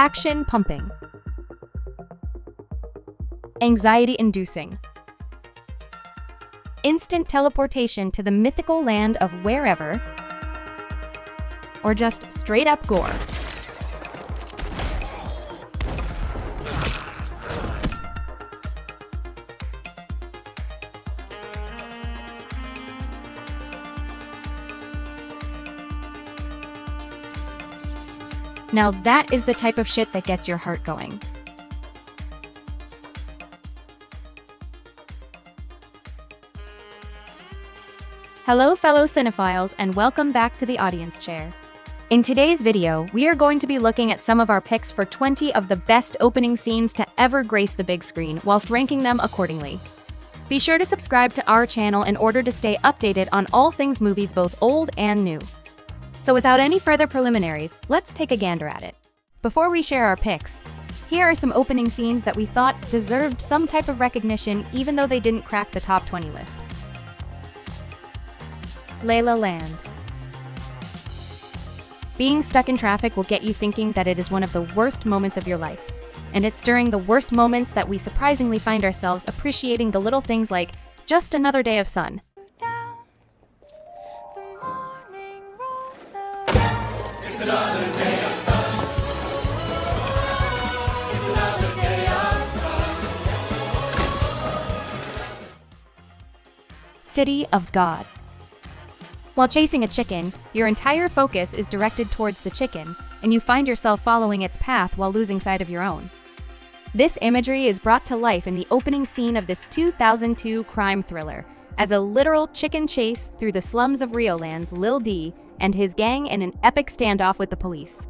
Action pumping. Anxiety-inducing. Instant teleportation to the mythical land of wherever, or just straight-up gore. Now that is the type of shit that gets your heart going. Hello fellow cinephiles, and welcome back to the audience chair. In today's video, we are going to be looking at some of our picks for 20 of the best opening scenes to ever grace the big screen, whilst ranking them accordingly. Be sure to subscribe to our channel in order to stay updated on all things movies, both old and new. So without any further preliminaries, let's take a gander at it. Before we share our picks, here are some opening scenes that we thought deserved some type of recognition even though they didn't crack the top 20 list. La La Land. Being stuck in traffic will get you thinking that it is one of the worst moments of your life. And it's during the worst moments that we surprisingly find ourselves appreciating the little things like just another day of sun. City of God. While chasing a chicken, your entire focus is directed towards the chicken, and you find yourself following its path while losing sight of your own. This imagery is brought to life in the opening scene of this 2002 crime thriller, as a literal chicken chase through the slums of Rio lands Lil D and his gang in an epic standoff with the police.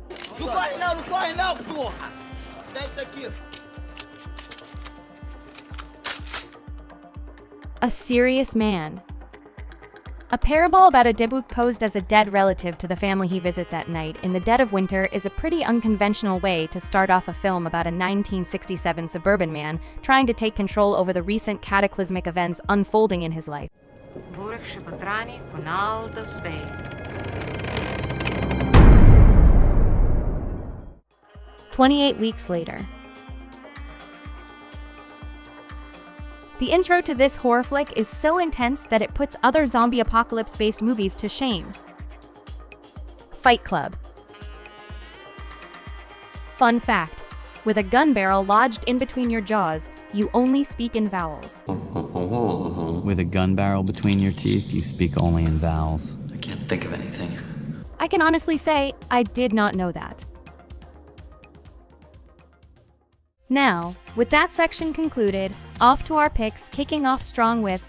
A Serious Man. A parable about a Dibuk posed as a dead relative to the family he visits at night in the dead of winter is a pretty unconventional way to start off a film about a 1967 suburban man trying to take control over the recent cataclysmic events unfolding in his life. 28 weeks later. The intro to this horror flick is so intense that it puts other zombie apocalypse-based movies to shame. Fight Club. Fun fact: with a gun barrel lodged in between your jaws, you only speak in vowels. With a gun barrel between your teeth, you speak only in vowels. I can't think of anything. I can honestly say I did not know that. Now, with that section concluded, off to our picks, kicking off strong with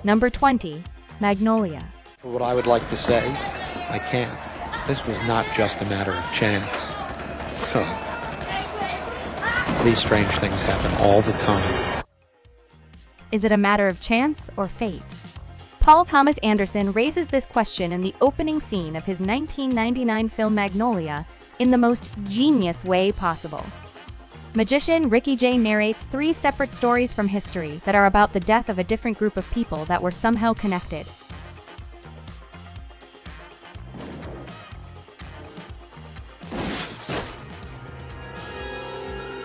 number 20, Magnolia. For what I would like to say, I can't. This was not just a matter of chance. These strange things happen all the time. Is it a matter of chance or fate? Paul Thomas Anderson raises this question in the opening scene of his 1999 film Magnolia in the most genius way possible. Magician Ricky Jay narrates 3 separate stories from history that are about the death of a different group of people that were somehow connected.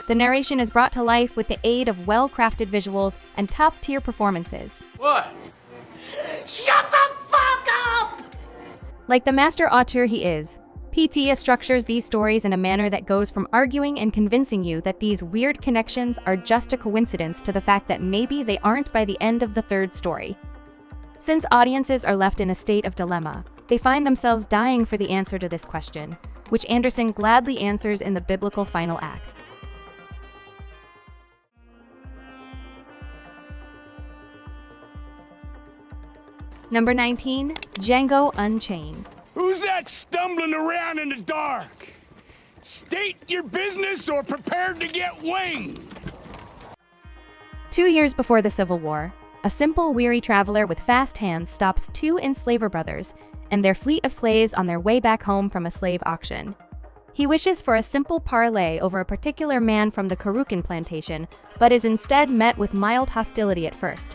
The narration is brought to life with the aid of well-crafted visuals and top-tier performances. What? Shut the fuck up! Like the master auteur he is, PTA structures these stories in a manner that goes from arguing and convincing you that these weird connections are just a coincidence to the fact that maybe they aren't by the end of the 3rd story. Since audiences are left in a state of dilemma, they find themselves dying for the answer to this question, which Anderson gladly answers in the biblical final act. Number 19, Django Unchained. Who's that stumbling around in the dark? State your business or prepare to get winged. 2 years before the Civil War, a simple, weary traveler with fast hands stops 2 enslaver brothers and their fleet of slaves on their way back home from a slave auction. He wishes for a simple parley over a particular man from the Karukan plantation, but is instead met with mild hostility at first.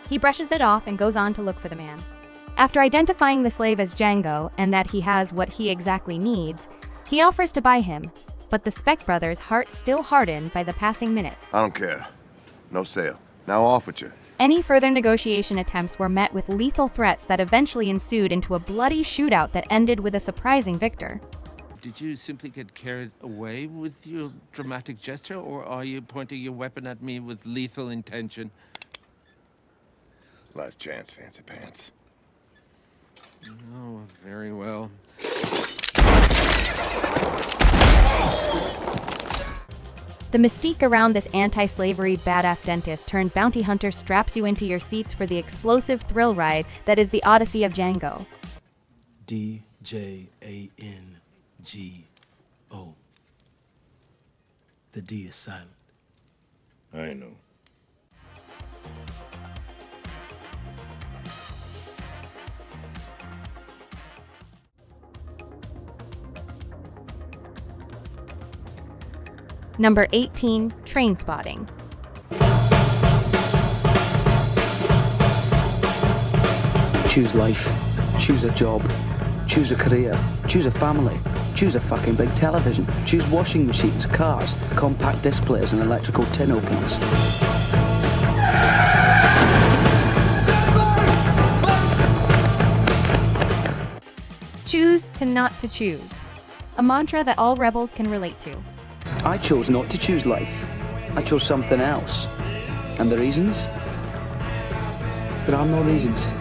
He brushes it off and goes on to look for the man. After identifying the slave as Django and that he has what he exactly needs, He offers to buy him, but the Speck brothers' hearts still harden by the passing minute. I don't care. No sale. Now off with you. Any further negotiation attempts were met with lethal threats that eventually ensued into a bloody shootout that ended with a surprising victor. Did you simply get carried away with your dramatic gesture, or are you pointing your weapon at me with lethal intention? Last chance, fancy pants. Oh, very well. The mystique around this anti-slavery badass dentist turned bounty hunter straps you into your seats for the explosive thrill ride that is the Odyssey of Django. D-J-A-N-G-O. The D is silent. I know. Number 18, Trainspotting. Choose life. Choose a job. Choose a career. Choose a family. Choose a fucking big television. Choose washing machines, cars, compact displays, and electrical tin openers. Choose to not to choose. A mantra that all rebels can relate to. I chose not to choose life. I chose something else. And the reasons? There are no reasons.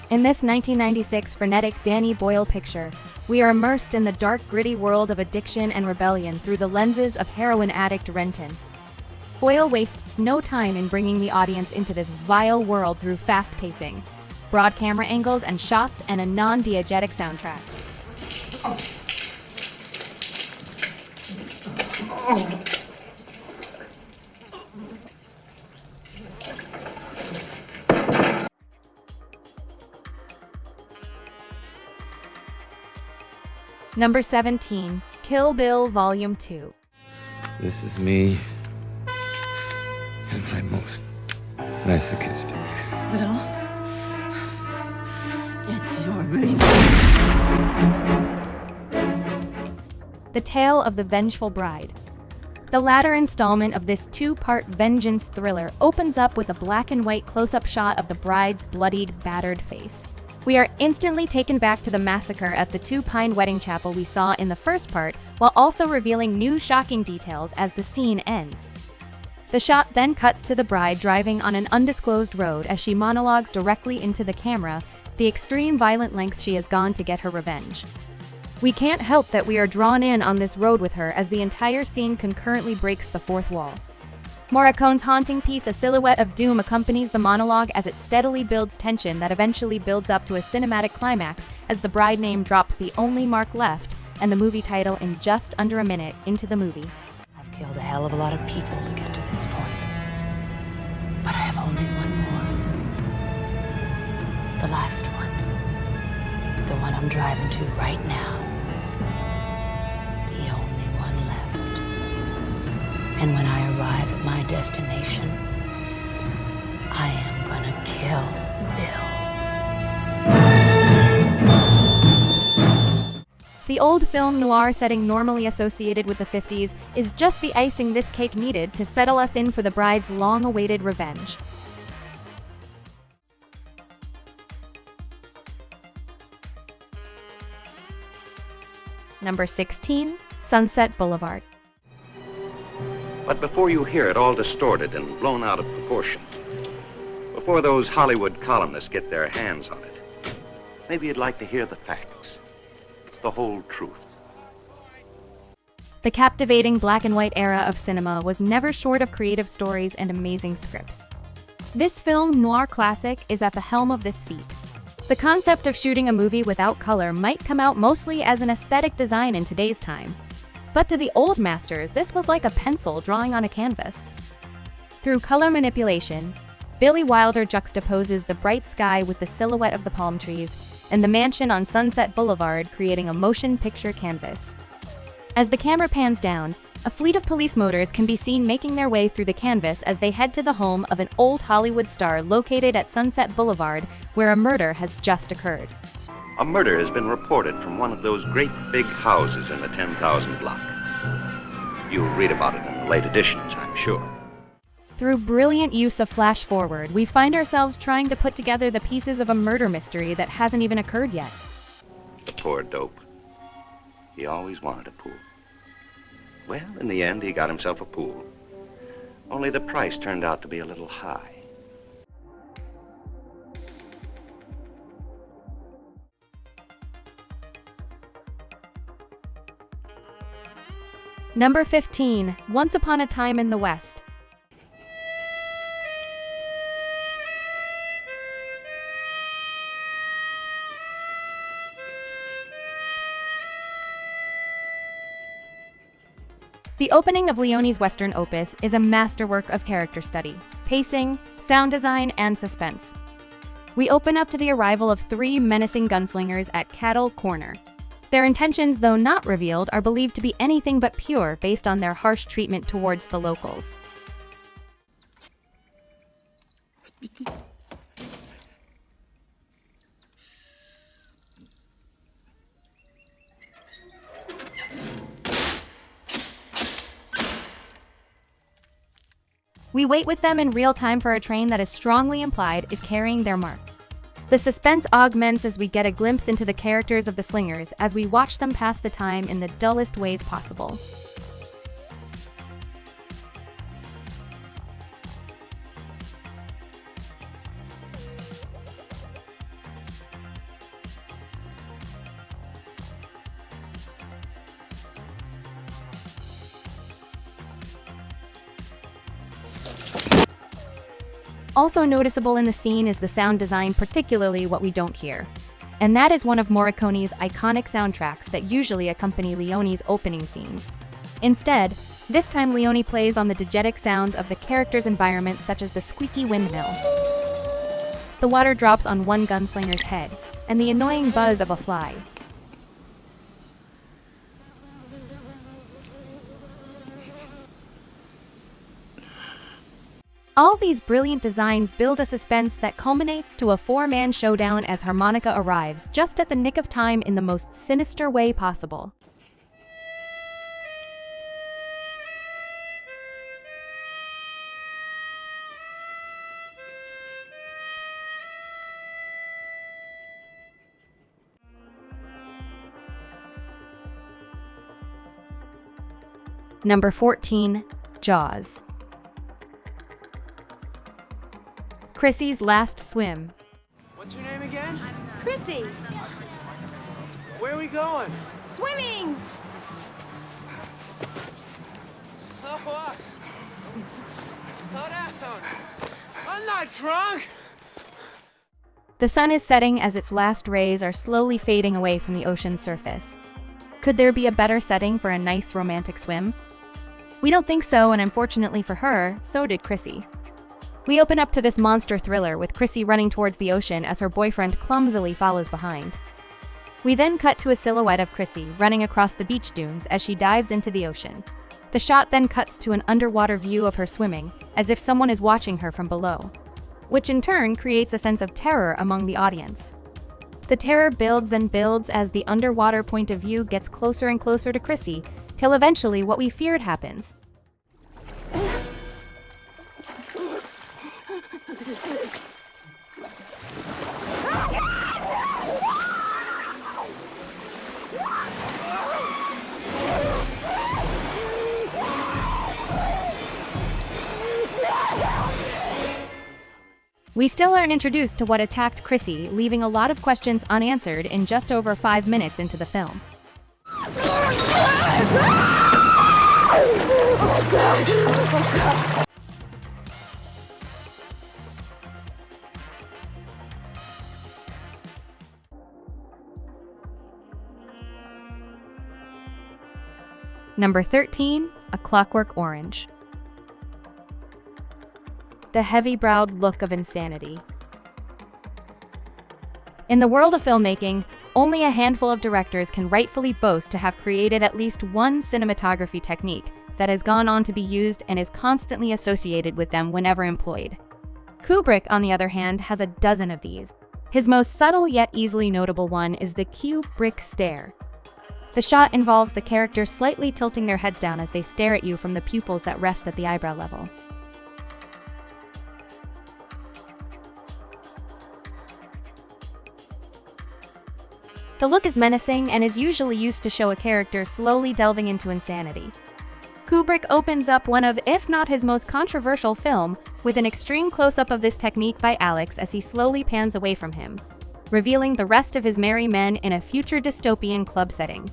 In this 1996 frenetic Danny Boyle picture, we are immersed in the dark, gritty world of addiction and rebellion through the lenses of heroin addict Renton. Boyle wastes no time in bringing the audience into this vile world through fast pacing, broad camera angles and shots, and a non-diegetic soundtrack. Number 17, Kill Bill Volume 2. This is me and my most masochistic. Bill, it's your baby. The Tale of the Vengeful Bride. The latter installment of this two-part vengeance thriller opens up with a black and white close-up shot of the bride's bloodied, battered face. We are instantly taken back to the massacre at the Two Pine Wedding Chapel we saw in the first part, while also revealing new shocking details as the scene ends. The shot then cuts to the bride driving on an undisclosed road as she monologues directly into the camera the extreme violent lengths she has gone to get her revenge. We can't help that we are drawn in on this road with her as the entire scene concurrently breaks the fourth wall. Morricone's haunting piece A Silhouette of Doom accompanies the monologue as it steadily builds tension that eventually builds up to a cinematic climax as the bride name drops the only mark left and the movie title in just under a minute into the movie. I've killed a hell of a lot of people to get to this point. But I have only one more. The last one. The one I'm driving to right now. The only one left. And when I arrive at my destination, I am gonna kill Bill. The old film noir setting normally associated with the 50s is just the icing this cake needed to settle us in for the bride's long-awaited revenge. Number 16, Sunset Boulevard. But before you hear it all distorted and blown out of proportion, before those Hollywood columnists get their hands on it, maybe you'd like to hear the facts, the whole truth. The captivating black and white era of cinema was never short of creative stories and amazing scripts. This film noir classic is at the helm of this feat. The concept of shooting a movie without color might come out mostly as an aesthetic design in today's time. But to the old masters, this was like a pencil drawing on a canvas. Through color manipulation, Billy Wilder juxtaposes the bright sky with the silhouette of the palm trees and the mansion on Sunset Boulevard, creating a motion picture canvas. As the camera pans down, a fleet of police motors can be seen making their way through the canvas as they head to the home of an old Hollywood star located at Sunset Boulevard, where a murder has just occurred. A murder has been reported from one of those great big houses in the 10,000 block. You'll read about it in the late editions, I'm sure. Through brilliant use of flash forward, we find ourselves trying to put together the pieces of a murder mystery that hasn't even occurred yet. The poor dope. He always wanted a pool. Well, in the end, he got himself a pool. Only the price turned out to be a little high. Number 15, Once Upon a Time in the West. The opening of Leone's Western opus is a masterwork of character study, pacing, sound design, and suspense. We open up to the arrival of 3 menacing gunslingers at Cattle Corner. Their intentions, though not revealed, are believed to be anything but pure based on their harsh treatment towards the locals. We wait with them in real time for a train that is strongly implied is carrying their mark. The suspense augments as we get a glimpse into the characters of the slingers as we watch them pass the time in the dullest ways possible. Also noticeable in the scene is the sound design, particularly what we don't hear. And that is one of Morricone's iconic soundtracks that usually accompany Leone's opening scenes. Instead, this time Leone plays on the diegetic sounds of the character's environment, such as the squeaky windmill, the water drops on one gunslinger's head, and the annoying buzz of a fly. All these brilliant designs build a suspense that culminates to a 4-man showdown as Harmonica arrives just at the nick of time in the most sinister way possible. Number 14, Jaws. Chrissy's last swim. What's your name again? Chrissy. Where are we going? Swimming. Slow up. Slow down. I'm not drunk. The sun is setting as its last rays are slowly fading away from the ocean's surface. Could there be a better setting for a nice romantic swim? We don't think so, and unfortunately for her, so did Chrissy. We open up to this monster thriller with Chrissy running towards the ocean as her boyfriend clumsily follows behind. We then cut to a silhouette of Chrissy running across the beach dunes as she dives into the ocean. The shot then cuts to an underwater view of her swimming, as if someone is watching her from below, which in turn creates a sense of terror among the audience. The terror builds and builds as the underwater point of view gets closer and closer to Chrissy, till eventually what we feared happens. We still aren't introduced to what attacked Chrissy, leaving a lot of questions unanswered in just over 5 minutes into the film. Number 13, A Clockwork Orange. The heavy-browed look of insanity. In the world of filmmaking, only a handful of directors can rightfully boast to have created at least one cinematography technique that has gone on to be used and is constantly associated with them whenever employed. Kubrick, on the other hand, has a dozen of these. His most subtle yet easily notable one is the Kubrick stare. The shot involves the characters slightly tilting their heads down as they stare at you from the pupils that rest at the eyebrow level. The look is menacing and is usually used to show a character slowly delving into insanity. Kubrick opens up one of, if not his most controversial film, with an extreme close-up of this technique by Alex as he slowly pans away from him, revealing the rest of his merry men in a future dystopian club setting.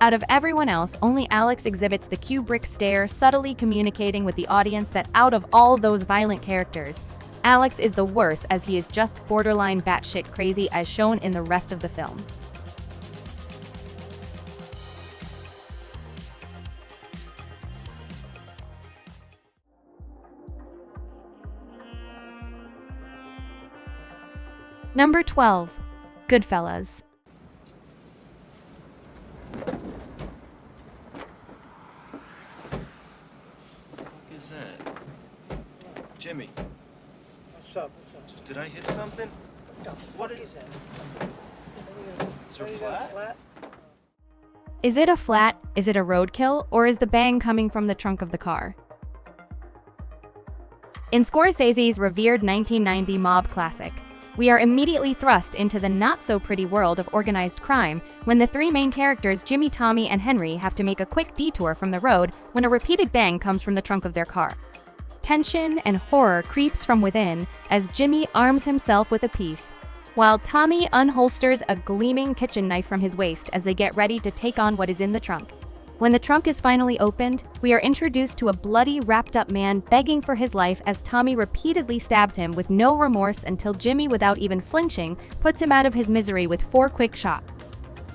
Out of everyone else, only Alex exhibits the Kubrick stare, subtly communicating with the audience that out of all those violent characters, Alex is the worst, as he is just borderline batshit crazy as shown in the rest of the film. Number 12. Goodfellas. What is that? Jimmy. What's up? Did I hit something? What is that? Is there a flat? Is it a flat, is it a roadkill, or is the bang coming from the trunk of the car? In Scorsese's revered 1990 mob classic, we are immediately thrust into the not-so-pretty world of organized crime when the three main characters, Jimmy, Tommy, and Henry, have to make a quick detour from the road when a repeated bang comes from the trunk of their car. Tension and horror creeps from within as Jimmy arms himself with a piece, while Tommy unholsters a gleaming kitchen knife from his waist as they get ready to take on what is in the trunk. When the trunk is finally opened, we are introduced to a bloody, wrapped-up man begging for his life as Tommy repeatedly stabs him with no remorse until Jimmy, without even flinching, puts him out of his misery with 4 quick shots.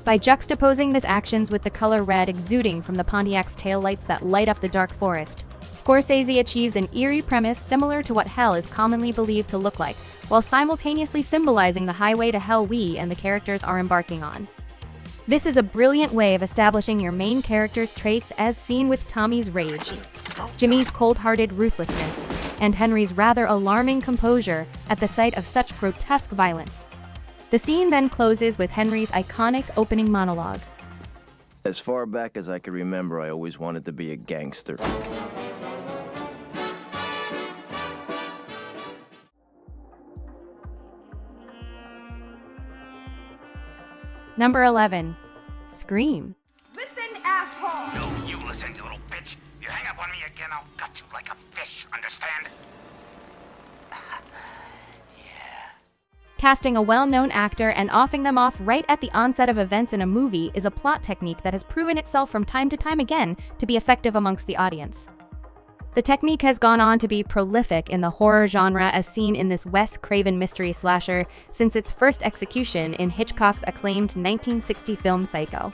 By juxtaposing his actions with the color red exuding from the Pontiac's taillights that light up the dark forest, Scorsese achieves an eerie premise similar to what hell is commonly believed to look like, while simultaneously symbolizing the highway to hell we and the characters are embarking on. This is a brilliant way of establishing your main character's traits as seen with Tommy's rage, Jimmy's cold-hearted ruthlessness, and Henry's rather alarming composure at the sight of such grotesque violence. The scene then closes with Henry's iconic opening monologue. As far back as I can remember, I always wanted to be a gangster. Number 11. Scream. Listen, asshole! No, you listen, you little bitch. You hang up on me again, I'll gut you like a fish, understand? Casting a well-known actor and offing them off right at the onset of events in a movie is a plot technique that has proven itself from time to time again to be effective amongst the audience. The technique has gone on to be prolific in the horror genre as seen in this Wes Craven mystery slasher since its first execution in Hitchcock's acclaimed 1960 film Psycho.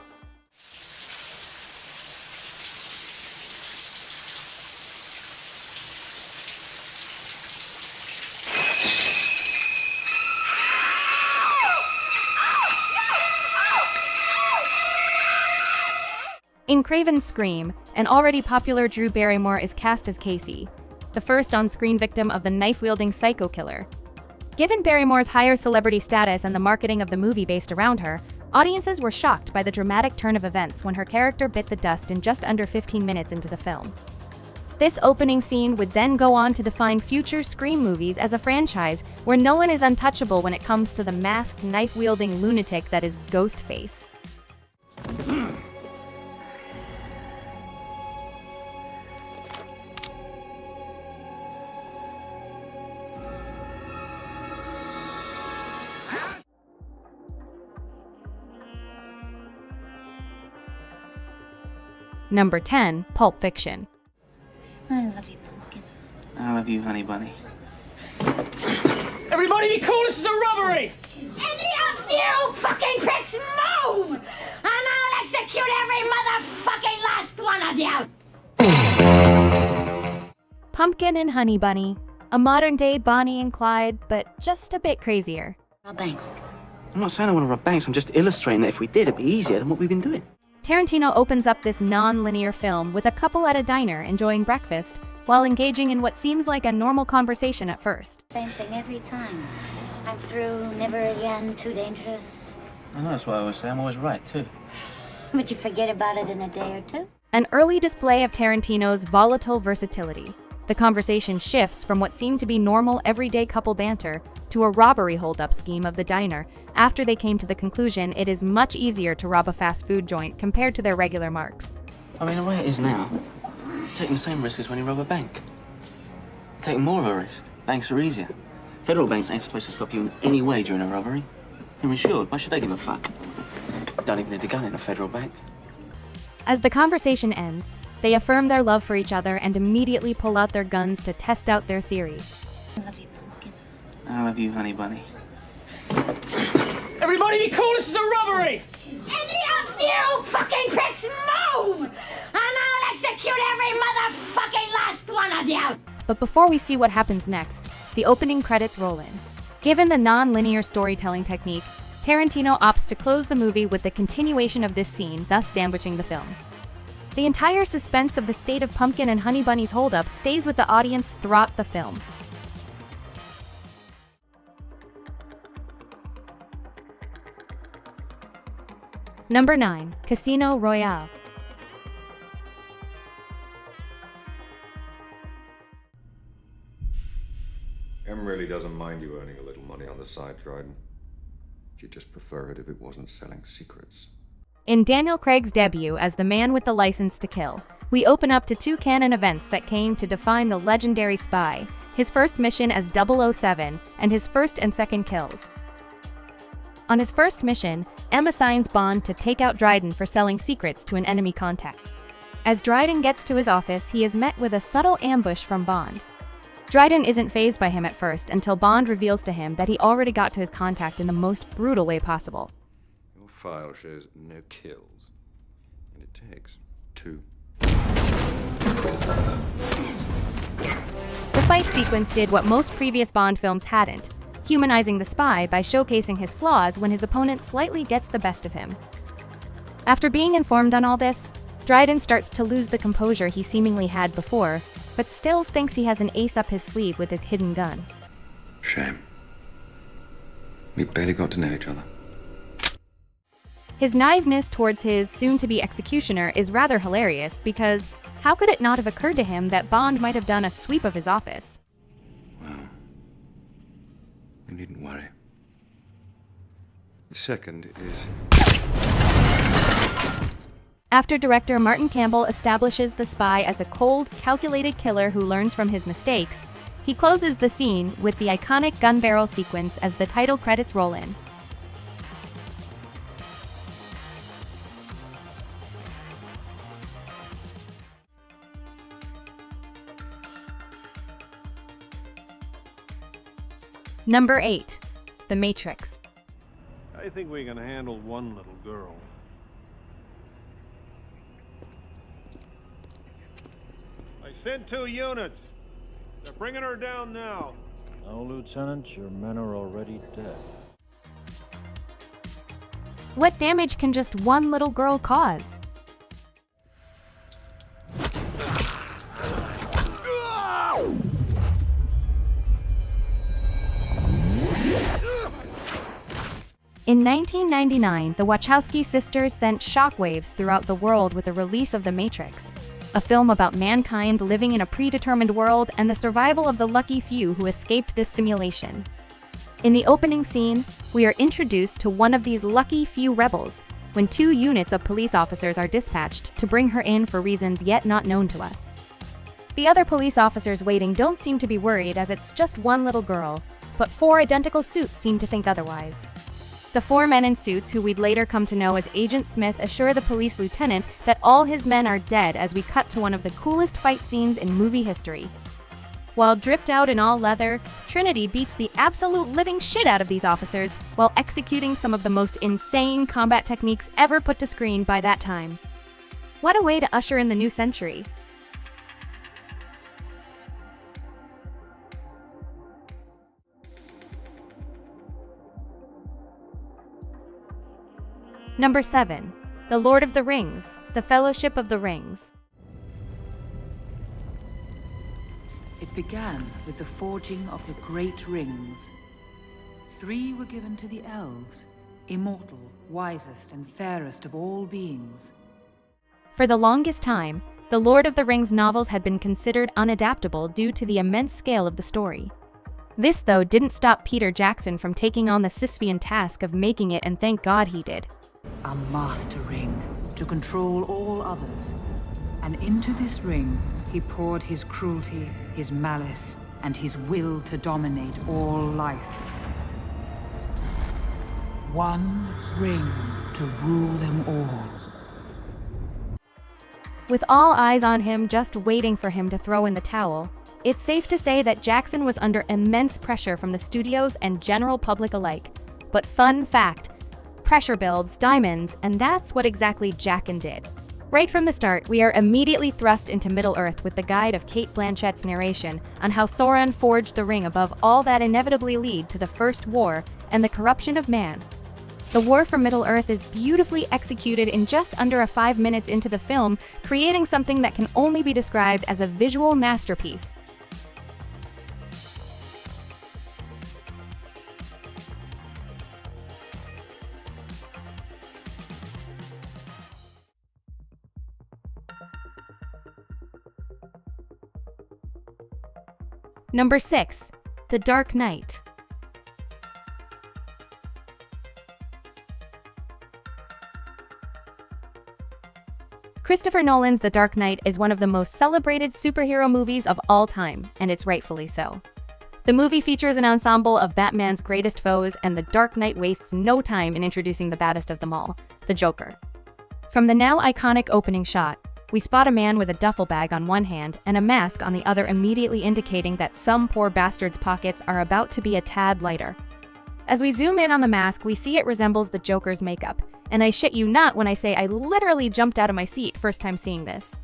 In Craven's Scream, an already popular Drew Barrymore is cast as Casey, the first on-screen victim of the knife-wielding psycho killer. Given Barrymore's higher celebrity status and the marketing of the movie based around her, audiences were shocked by the dramatic turn of events when her character bit the dust in just under 15 minutes into the film. This opening scene would then go on to define future Scream movies as a franchise where no one is untouchable when it comes to the masked, knife-wielding lunatic that is Ghostface. Number 10. Pulp Fiction. I love you, Pumpkin. I love you, honey bunny. Everybody be cool, this is a robbery! Any of you fucking pricks move! And I'll execute every motherfucking last one of you! Pumpkin and Honey Bunny. A modern-day Bonnie and Clyde, but just a bit crazier. Rob Banks. I'm not saying I want to rob banks, I'm just illustrating that if we did, it'd be easier than what we've been doing. Tarantino opens up this non-linear film with a couple at a diner enjoying breakfast while engaging in what seems like a normal conversation at first. Same thing every time. I'm through, never again, too dangerous. I know, that's what I always say. I'm always right, too. But you forget about it in a day or two. An early display of Tarantino's volatile versatility. The conversation shifts from what seemed to be normal everyday couple banter to a robbery holdup scheme of the diner after they came to the conclusion it is much easier to rob a fast food joint compared to their regular marks. I mean, the way it is now, taking the same risk as when you rob a bank. Taking more of a risk. Banks are easier. Federal banks ain't supposed to stop you in any way during a robbery. You're insured. Why should they give a fuck? Don't even need a gun in a federal bank. As the conversation ends, they affirm their love for each other and immediately pull out their guns to test out their theory. I love you, honey bunny. Everybody be cool, this is a robbery! Any of you fucking pricks move! And I'll execute every motherfucking last one of you! But before we see what happens next, the opening credits roll in. Given the non-linear storytelling technique, Tarantino opts to close the movie with the continuation of this scene, thus sandwiching the film. The entire suspense of the state of Pumpkin and Honey Bunny's holdup stays with the audience throughout the film. Number 9. Casino Royale. Em really doesn't mind you earning a little money on the side, Dryden. She'd just prefer it if it wasn't selling secrets. In Daniel Craig's debut as the man with the license to kill, we open up to two canon events that came to define the legendary spy, his first mission as 007 and his first and second kills. On his first mission, M assigns Bond to take out Dryden for selling secrets to an enemy contact. As Dryden gets to his office, he is met with a subtle ambush from Bond. Dryden isn't fazed by him at first until Bond reveals to him that he already got to his contact in the most brutal way possible. Your file shows no kills, and it takes 2. The fight sequence did what most previous Bond films hadn't, humanizing the spy by showcasing his flaws when his opponent slightly gets the best of him. After being informed on all this, Dryden starts to lose the composure he seemingly had before, but still thinks he has an ace up his sleeve with his hidden gun. Shame. We barely got to know each other. His naiveness towards his soon-to-be executioner is rather hilarious because how could it not have occurred to him that Bond might have done a sweep of his office? Well, you needn't worry. The second is... After director Martin Campbell establishes the spy as a cold, calculated killer who learns from his mistakes, he closes the scene with the iconic gun barrel sequence as the title credits roll in. Number 8. The Matrix. I think we can handle one little girl. I sent 2 units. They're bringing her down now. No, Lieutenant, your men are already dead. What damage can just one little girl cause? In 1999, the Wachowski sisters sent shockwaves throughout the world with the release of The Matrix, a film about mankind living in a predetermined world and the survival of the lucky few who escaped this simulation. In the opening scene, we are introduced to one of these lucky few rebels when 2 units of police officers are dispatched to bring her in for reasons yet not known to us. The other police officers waiting don't seem to be worried as it's just one little girl, but 4 identical suits seem to think otherwise. The 4 men in suits, who we'd later come to know as Agent Smith, assure the police lieutenant that all his men are dead as we cut to one of the coolest fight scenes in movie history. While dripped out in all leather, Trinity beats the absolute living shit out of these officers while executing some of the most insane combat techniques ever put to screen by that time. What a way to usher in the new century. Number 7. The Lord of the Rings, The Fellowship of the Rings. It began with the forging of the Great Rings. 3 were given to the elves, immortal, wisest, and fairest of all beings. For the longest time, the Lord of the Rings novels had been considered unadaptable due to the immense scale of the story. This, though, didn't stop Peter Jackson from taking on the Sisyphean task of making it, and thank God he did. A master ring to control all others. And into this ring, he poured his cruelty, his malice, and his will to dominate all life. One ring to rule them all. With all eyes on him just waiting for him to throw in the towel, it's safe to say that Jackson was under immense pressure from the studios and general public alike. But fun fact, pressure builds diamonds, and that's what exactly Jaqen did. Right from the start, we are immediately thrust into Middle-earth with the guide of Cate Blanchett's narration on how Sauron forged the ring above all that inevitably lead to the First War and the corruption of man. The war for Middle-earth is beautifully executed in just under 5 minutes into the film, creating something that can only be described as a visual masterpiece. Number 6. The Dark Knight. Christopher Nolan's The Dark Knight is one of the most celebrated superhero movies of all time, and it's rightfully so. The movie features an ensemble of Batman's greatest foes, and The Dark Knight wastes no time in introducing the baddest of them all, the Joker. From the now iconic opening shot, we spot a man with a duffel bag on one hand and a mask on the other, immediately indicating that some poor bastard's pockets are about to be a tad lighter. As we zoom in on the mask, we see it resembles the Joker's makeup, and I shit you not when I say I literally jumped out of my seat first time seeing this.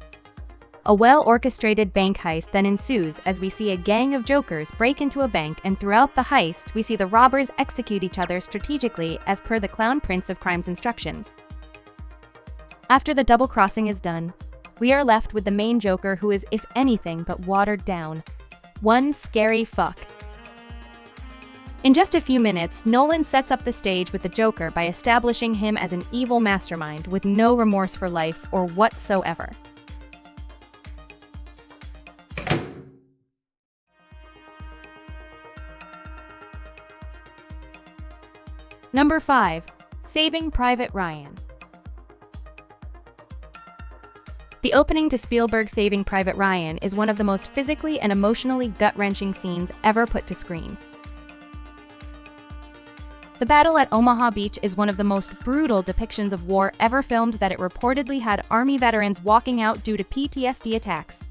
A well-orchestrated bank heist then ensues as we see a gang of Jokers break into a bank, and throughout the heist, we see the robbers execute each other strategically as per the Clown Prince of Crime's instructions. After the double crossing is done, we are left with the main Joker, who is, if anything, but watered down. One scary fuck. In just a few minutes, Nolan sets up the stage with the Joker by establishing him as an evil mastermind with no remorse for life or whatsoever. Number 5. Saving Private Ryan. The opening to Spielberg's Saving Private Ryan is one of the most physically and emotionally gut-wrenching scenes ever put to screen. The battle at Omaha Beach is one of the most brutal depictions of war ever filmed, that it reportedly had Army veterans walking out due to PTSD attacks.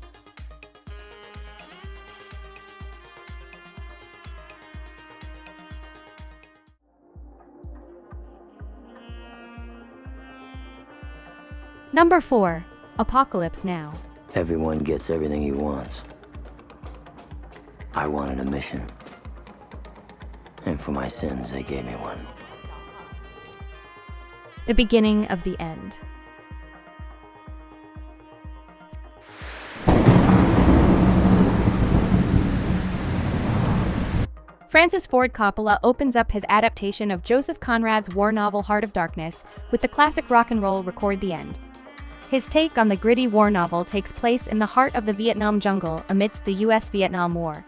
Number 4. Apocalypse Now. Everyone gets everything he wants. I wanted a mission. And for my sins, they gave me one. The beginning of the end. Francis Ford Coppola opens up his adaptation of Joseph Conrad's war novel Heart of Darkness with the classic rock and roll Record the End. His take on the gritty war novel takes place in the heart of the Vietnam jungle amidst the US-Vietnam War.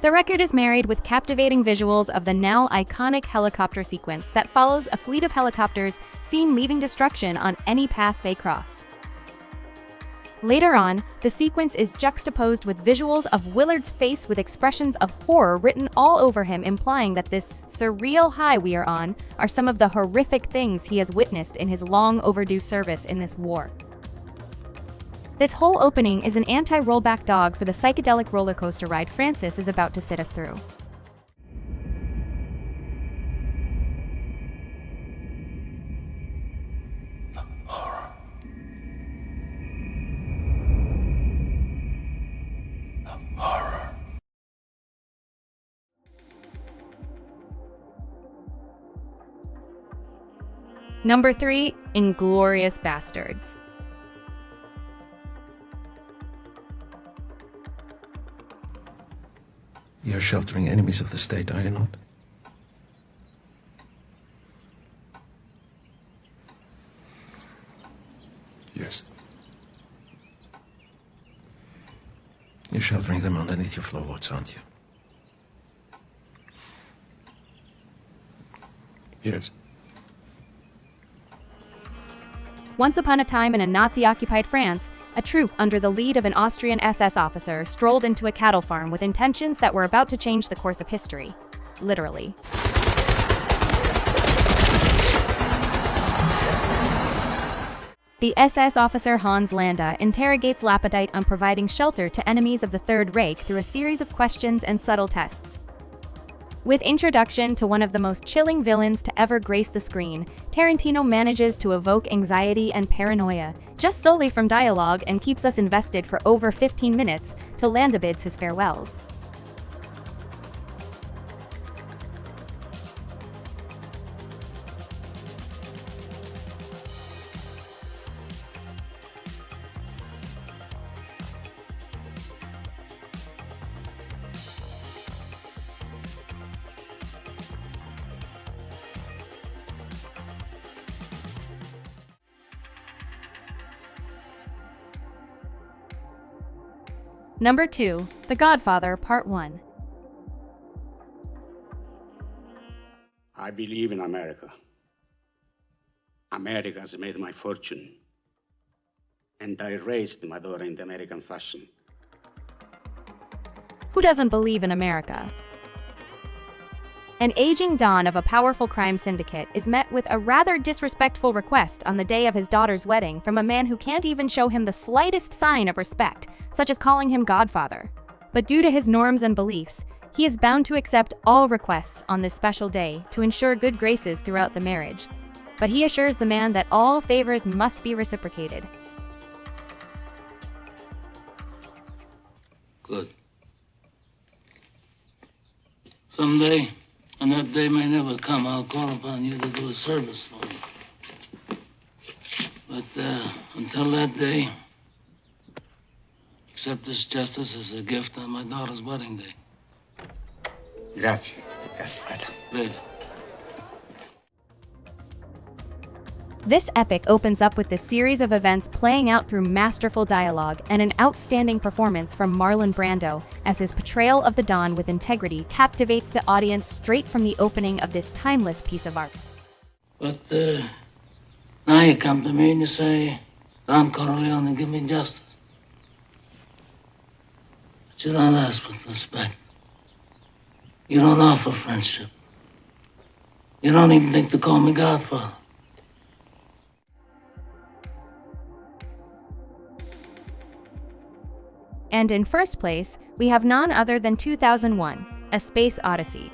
The record is married with captivating visuals of the now iconic helicopter sequence that follows a fleet of helicopters seen leaving destruction on any path they cross. Later on, the sequence is juxtaposed with visuals of Willard's face with expressions of horror written all over him, implying that this surreal high we are on are some of the horrific things he has witnessed in his long overdue service in this war. This whole opening is an anti-rollback dog for the psychedelic roller coaster ride Francis is about to sit us through. Number 3, Inglourious Basterds. You're sheltering enemies of the state, are you not? Yes. You're sheltering them underneath your floorboards, aren't you? Yes. Once upon a time in a Nazi-occupied France, a troop under the lead of an Austrian SS officer strolled into a cattle farm with intentions that were about to change the course of history. Literally. The SS officer Hans Landa interrogates Lapadite on providing shelter to enemies of the Third Reich through a series of questions and subtle tests. With introduction to one of the most chilling villains to ever grace the screen, Tarantino manages to evoke anxiety and paranoia, just solely from dialogue, and keeps us invested for over 15 minutes till Landa bids his farewells. Number 2, The Godfather Part 1. I believe in America. America has made my fortune. And I raised my daughter in the American fashion. Who doesn't believe in America? An aging don of a powerful crime syndicate is met with a rather disrespectful request on the day of his daughter's wedding from a man who can't even show him the slightest sign of respect, such as calling him Godfather. But due to his norms and beliefs, he is bound to accept all requests on this special day to ensure good graces throughout the marriage. But he assures the man that all favors must be reciprocated. Good. Someday, and that day may never come, I'll call upon you to do a service for me. But until that day, accept this justice as a gift on my daughter's wedding day. Grazie. Yes, Prego. This epic opens up with the series of events playing out through masterful dialogue and an outstanding performance from Marlon Brando, as his portrayal of the Don with integrity captivates the audience straight from the opening of this timeless piece of art. But now you come to me and you say, Don Corleone, give me justice. But you don't ask with respect. You don't offer friendship. You don't even think to call me Godfather. And in first place, we have none other than 2001, A Space Odyssey.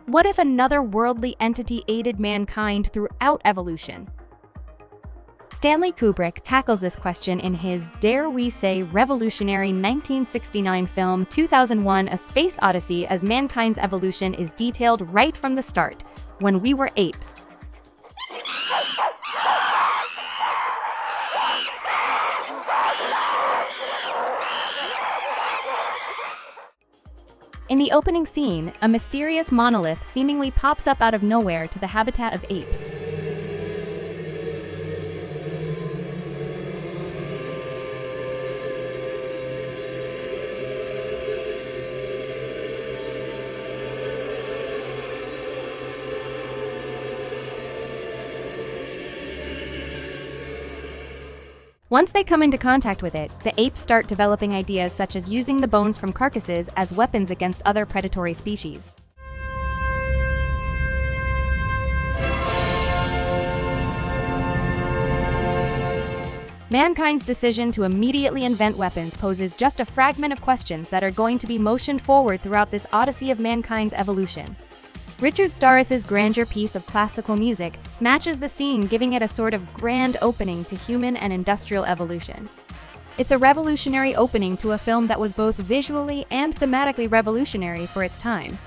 What if another worldly entity aided mankind throughout evolution? Stanley Kubrick tackles this question in his, dare we say, revolutionary 1969 film 2001: A Space Odyssey, as mankind's evolution is detailed right from the start, when we were apes. In the opening scene, a mysterious monolith seemingly pops up out of nowhere to the habitat of apes. Once they come into contact with it, the apes start developing ideas such as using the bones from carcasses as weapons against other predatory species. Mankind's decision to immediately invent weapons poses just a fragment of questions that are going to be motioned forward throughout this odyssey of mankind's evolution. Richard Starris's grandeur piece of classical music matches the scene, giving it a sort of grand opening to human and industrial evolution. It's a revolutionary opening to a film that was both visually and thematically revolutionary for its time.